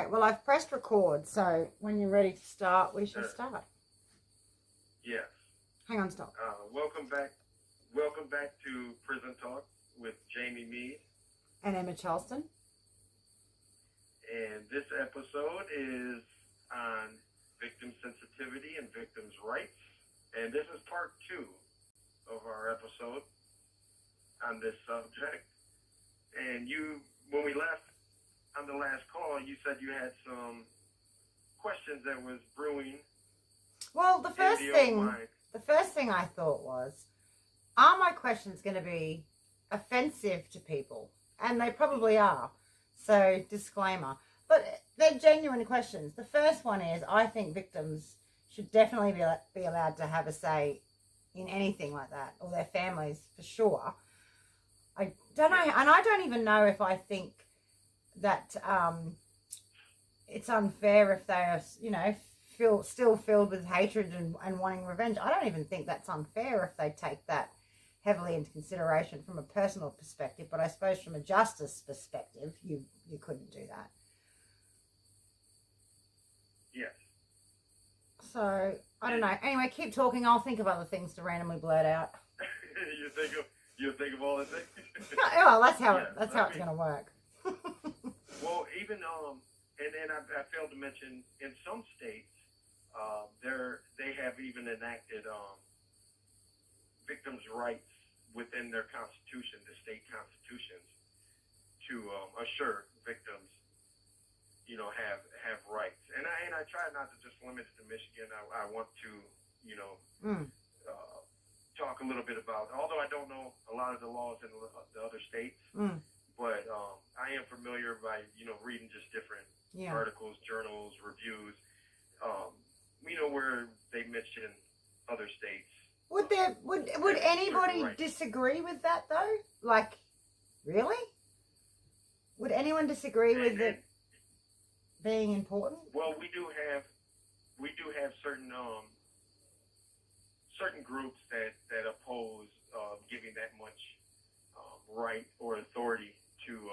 Well, I've pressed record, so when you're ready to start, we shall start. Yes. Hang on, stop. Welcome back. Welcome back to Prison Talk with Jamie Meade. And Emma Charleston. And this episode is on victim sensitivity and victims' rights. And this is part 2 of our episode on this subject. And when we left on the last call, you said you had some questions that was brewing. Well, the first thing I thought was, are my questions going to be offensive to people? And they probably are. So, disclaimer. But they're genuine questions. The first one is, I think victims should definitely be allowed to have a say in anything like that, or their families for sure. I don't know, and I don't even know if I think that it's unfair if they are, still filled with hatred and wanting revenge. I don't even think that's unfair if they take that heavily into consideration from a personal perspective, but I suppose from a justice perspective, you couldn't do that. Yes. So, I don't know. Anyway, keep talking. I'll think of other things to randomly blurt out. you think of all the things? Well, that's how it's going to work. Well, even and then I failed to mention, in some states, they have even enacted victims' rights within their constitution, the state constitutions, to assure victims, have rights. And I try not to just limit it to Michigan. I want to, talk a little bit about, although I don't know a lot of the laws in the other states, but I am familiar by, reading just different articles, journals, reviews, where they mention other states. Would anybody disagree with that though? Like, really? Would anyone disagree with it being important? Well, we do have certain certain groups that oppose giving that much right or authority to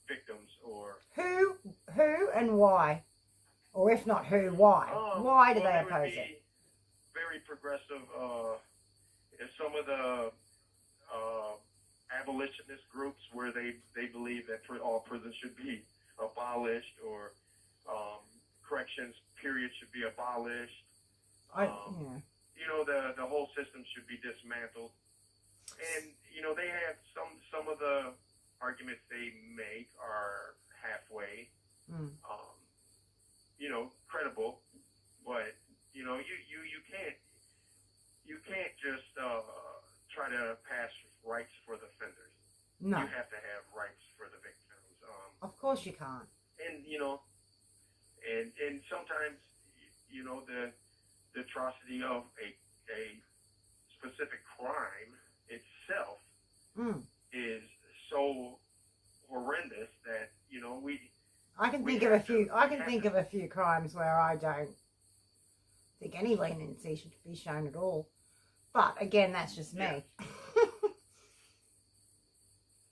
victims, or who and why, or if not who, why? Why do they oppose it? Very progressive. Some of the abolitionist groups where they believe that all prisons should be abolished, or corrections period should be abolished. The whole system should be dismantled. And they have some of the arguments they make are halfway credible, but you can't just try to pass rights for the offenders. No, you have to have rights for the victims. Of course you can't. And and sometimes the atrocity of a specific crime itself is so horrendous that I can think of a few crimes where I don't think any leniency should be shown at all. But again, that's just me.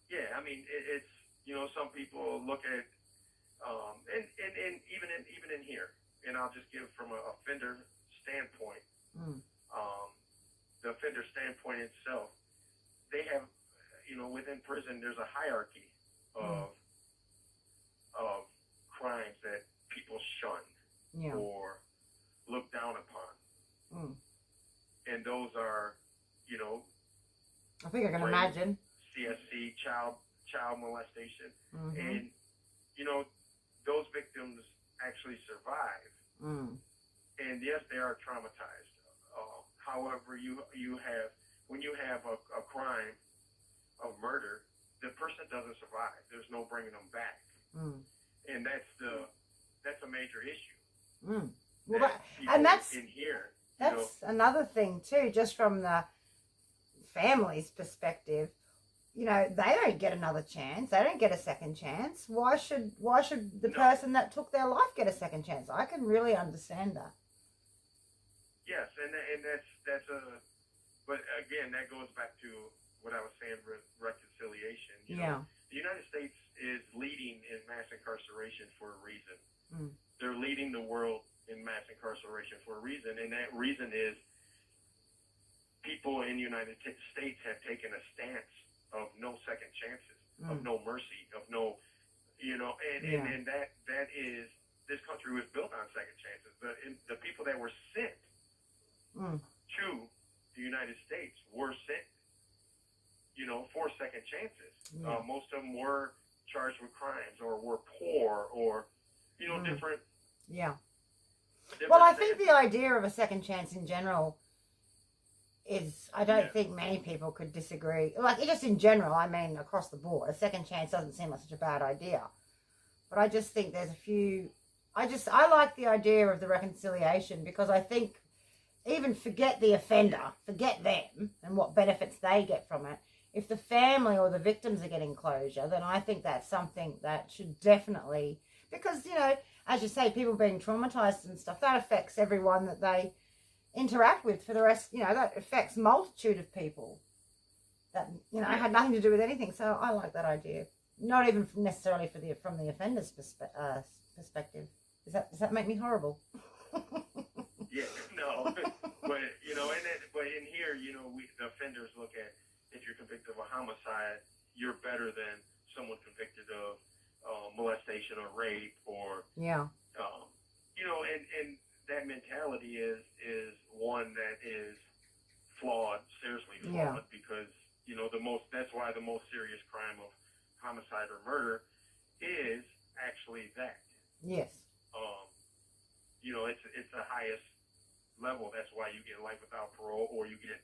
Yeah, I mean, it's some people look at and even in here, and I'll just give from a offender standpoint. The offender standpoint itself, they have, within prison, there's a hierarchy of crimes that people shun or look down upon. And those are, I think I can imagine. CSC, child molestation. And, those victims actually survive. And yes, they are traumatized. However, when you have a crime of murder, the person doesn't survive. There's no bringing them back. And that's a major issue. Well, that's in here. That's another thing too, just from the family's perspective. They don't get another chance. They don't get a second chance. Why should the person that took their life get a second chance? I can really understand that. Yes, and that's but again, that goes back to what I was saying with reconciliation. The United States is leading in mass incarceration for a reason. Mm. They're leading the world in mass incarceration for a reason, and that reason is people in the United States have taken a stance of no second chances, of no mercy, of no, and that is, this country was built on second chances. The people that were sent to the United States were sent, for second chances. Most of them were charged with crimes or were poor or, different. Yeah. Different Well, I things. think the idea of a second chance in general is, I don't think many people could disagree. Like, just in general, I mean, across the board, a second chance doesn't seem like such a bad idea. But I just think there's a few, I like the idea of the reconciliation, because I think even forget the offender, forget them and what benefits they get from it. If the family or the victims are getting closure, then I think that's something that should definitely, because, as you say, people being traumatized and stuff, that affects everyone that they interact with for the rest, that affects multitude of people that, had nothing to do with anything. So I like that idea. Not even necessarily from the offender's perspective. Does that make me horrible? Yeah, no. But, but in here, the offenders look at, if you're convicted of a homicide, you're better than someone convicted of molestation or rape or, and that mentality is one that is flawed, seriously flawed, because, that's why the most serious crime of homicide or murder is actually that. Yes. It's the highest level. That's why you get life without parole, or you get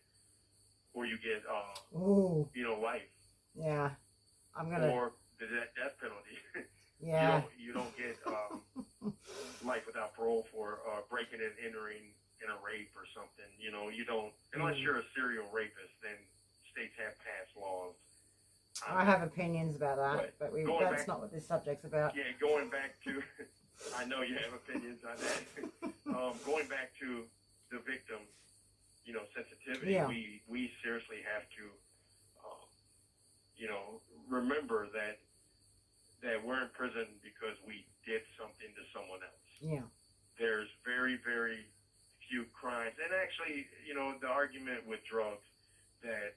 life. Yeah. Or the death penalty. Yeah. You don't get life without parole for breaking and entering in a rape or something. You don't, unless you're a serial rapist, then states have passed laws. I have opinions about that, but that's not what this subject's about. Yeah, going back to, I know you have opinions on that. Going back to the victim, sensitivity, we seriously have to, remember that we're in prison because we did something to someone else. Yeah. There's very, very few crimes. And actually, the argument with drugs that,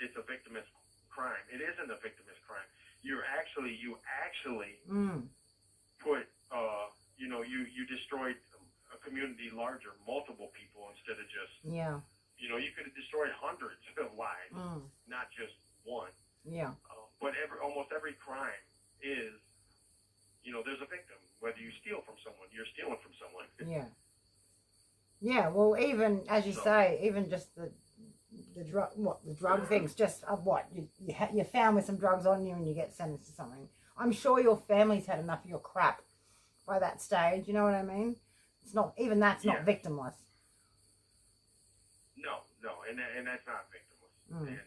it's a victimless crime. It isn't a victimless crime. You actually put, you destroyed a community larger, multiple people instead of just, you could have destroyed hundreds of lives, not just one. Yeah. But almost every crime is, there's a victim. Whether you steal from someone, you're stealing from someone. Yeah. Yeah, well, even, as you say, even just the drug things, just you're found with some drugs on you and you get sentenced to something. I'm sure your family's had enough of your crap by that stage, you know what I mean? It's not, even that's not victimless. No, and that's not victimless. And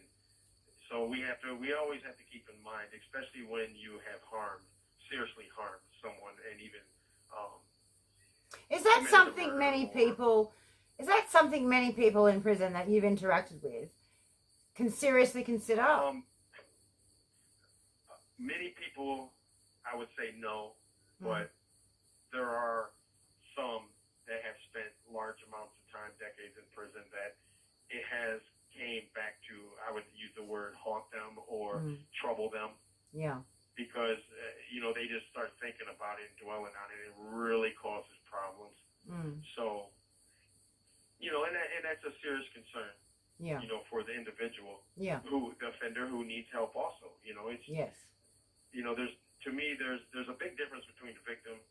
so we always have to keep in mind, especially when you have seriously harmed someone, and even is that something many people in prison that you've interacted with can seriously consider? Many people, I would say no, but there are some that have spent large amounts of time, decades in prison, that it has came back to, I would use the word, haunt them or trouble them. Yeah. Because, they just start thinking about it and dwelling on it. It really causes problems. So, and that's a serious concern. Yeah. For the individual. Yeah. The offender who needs help also. It's. Yes. There's a big difference between the victim's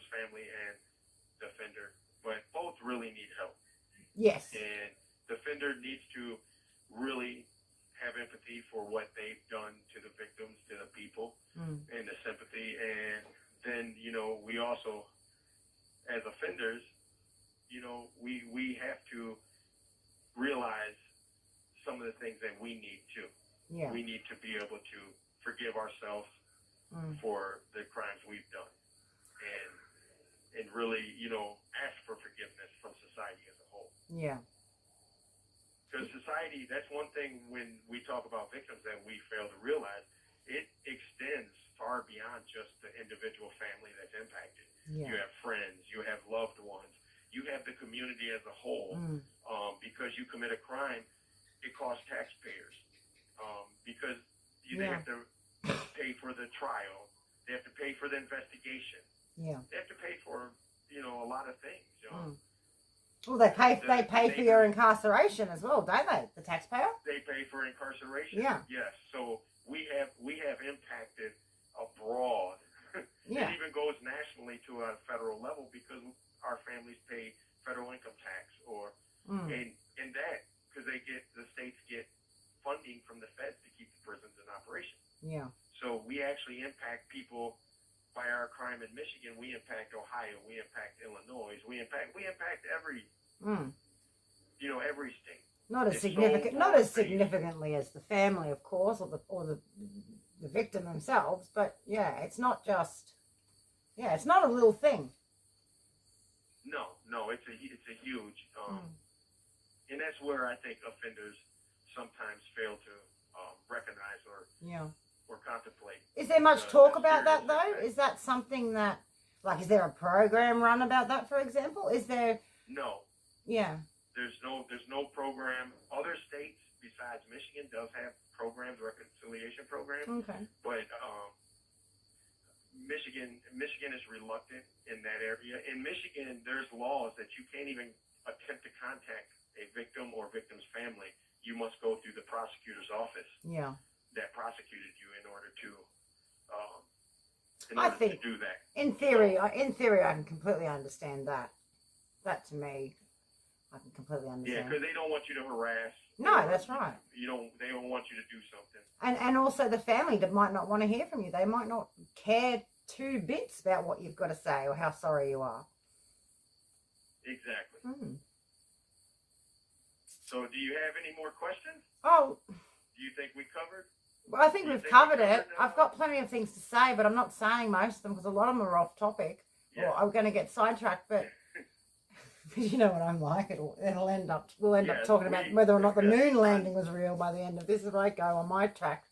family and the offender, but both really need help. Yes. And the offender needs to really have empathy for what they've done to the victims, to the people, and the sympathy. And then, we also, as offenders, we have to realize some of the things that we need to. Yeah. We need to be able to forgive ourselves for the crimes we've done. And really, ask for forgiveness from society as a whole. Yeah. Because society, that's one thing when we talk about victims that we fail to realize. It extends far beyond just the individual family that's impacted. Yeah. You have friends, you have loved ones, you have the community as a whole. Because you commit a crime, it costs taxpayers. Because they have to pay for the trial, they have to pay for the investigation. Yeah. They have to pay for, a lot of things. Well, they pay for your incarceration as well, don't they? The taxpayer. They pay for incarceration. Yeah. Yes. So we have impacted abroad. Yeah. It even goes nationally to a federal level because our families pay federal income tax, or and that because the states get funding from the feds to keep the prisons in operation. Yeah. So we actually impact people. By our crime in Michigan, we impact Ohio, we impact Illinois, we impact every, every state. Not as significantly as the family, of course, or the victim themselves. But yeah, it's not just, it's not a little thing. No, it's a huge, and that's where I think offenders sometimes fail to recognize or contemplate. Is there much talk about that though? Is that something that, like, is there a program run about that, for example? Is there? No. Yeah. There's no program. Other states besides Michigan does have programs, reconciliation programs. Okay. But Michigan is reluctant in that area. In Michigan, there's laws that you can't even attempt to contact a victim or victim's family. You must go through the prosecutor's office. Yeah. That prosecuted you in order to do that. In theory, I can completely understand that. That to me, I can completely understand. Yeah, because they don't want you to harass. No, that's right. They don't want you to do something. And also the family that might not want to hear from you. They might not care 2 bits about what you've got to say or how sorry you are. Exactly. So, do you have any more questions? Oh. Do you think we covered? Well, I think we've covered it. I've got plenty of things to say, but I'm not saying most of them because a lot of them are off topic. Yeah. Or I'm going to get sidetracked, but you know what I'm like. We'll end up talking about whether or not the moon landing was real by the end of this if I go on my track.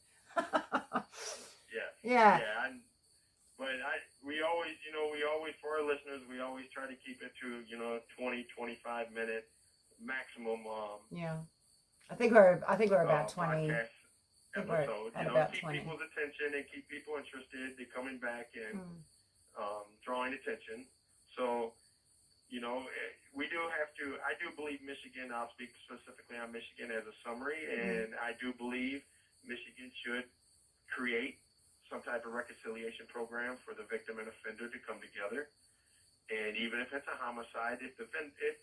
Yeah. But we always for our listeners, we always try to keep it to 20, 25 minute maximum. Yeah. I think we're about 20. Episode, keep 20. people's attention and keep people interested. They're coming back and drawing attention. So, we do have to. I do believe Michigan. I'll speak specifically on Michigan as a summary, and I do believe Michigan should create some type of reconciliation program for the victim and offender to come together. And even if it's a homicide, if the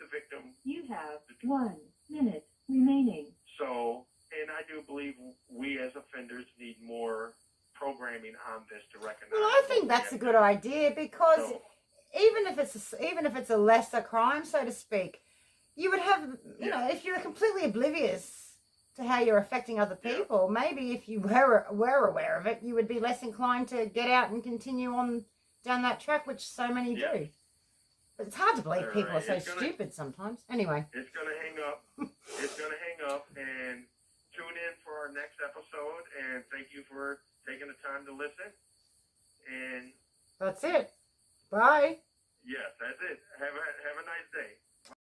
victim, you have 1 minute remaining. So. And I do believe we as offenders need more programming on this to recognize. Well, I think that's a good idea because even if it's a lesser crime, so to speak, you would have, if you're completely oblivious to how you're affecting other people, maybe if you were aware of it, you would be less inclined to get out and continue on down that track, which so many do. But it's hard to believe people are so stupid sometimes. Anyway. It's going to hang up. And tune in for our next episode, and thank you for taking the time to listen. And that's it. Bye. Yes, that's it. Have a nice day.